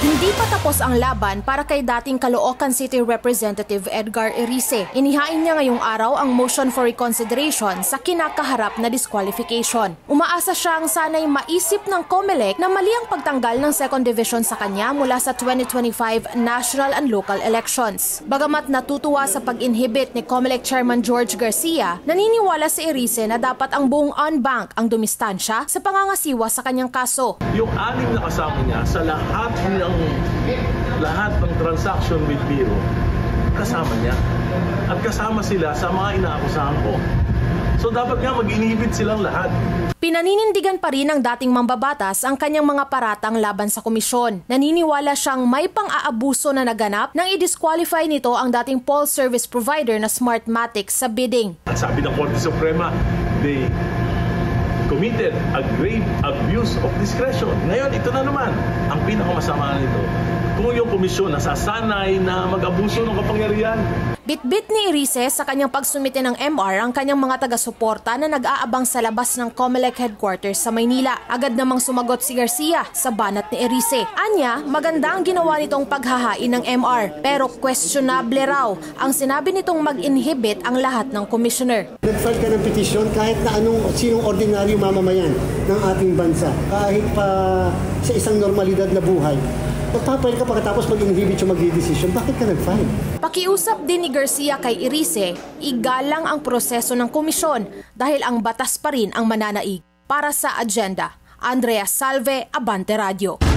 Hindi pa tapos ang laban para kay dating Caloocan City Representative Edgar Erice. Inihain niya ngayong araw ang motion for reconsideration sa kinakaharap na disqualification. Umaasa siyang sana'y maisip ng COMELEC na mali ang pagtanggal ng second division sa kanya mula sa 2025 national and local elections. Bagamat natutuwa sa pag-inhibit ni COMELEC Chairman George Garcia, naniniwala si Erice na dapat ang buong on-bank ang dumistansya sa pangangasiwa sa kanyang kaso. Yung anim na kasama niya sa lahat ng transaction with Biro, kasama niya. At kasama sila sa mga inaakusahan ko. So dapat nga mag-inhibit silang lahat. Pinaninindigan pa rin ng dating mambabatas ang kanyang mga paratang laban sa komisyon. Naniniwala siyang may pang-aabuso na naganap nang i-disqualify nito ang dating poll service provider na Smartmatic sa bidding. At sabi ng Korte Suprema, they committed a grave abuse of discretion. Ngayon, ito na naman ang pinakamasama nito. Kung yung komisyon nasasanay na mag-abuso ng kapangyarihan. Bitbit ni Erice sa kanyang pagsumite ng MR ang kanyang mga taga-suporta na nag-aabang sa labas ng COMELEC headquarters sa Maynila. Agad namang sumagot si Garcia sa banat ni Erice. Anya, maganda ang ginawa nitong paghahain ng MR, pero questionable raw ang sinabi nitong mag-inhibit ang lahat ng commissioner. Nag-file ka ng petisyon kahit na sinong ordinaryo mamamayan ng ating bansa, kahit pa sa isang normalidad na buhay. Magpapail ka pagkatapos mag-inhibit yung mag-i-decision, bakit ka nag-file? Pakiusap din ni Garcia kay Erice, igalang ang proseso ng komisyon dahil ang batas pa rin ang mananaig. Para sa Agenda, Andrea Salve, Abante Radio.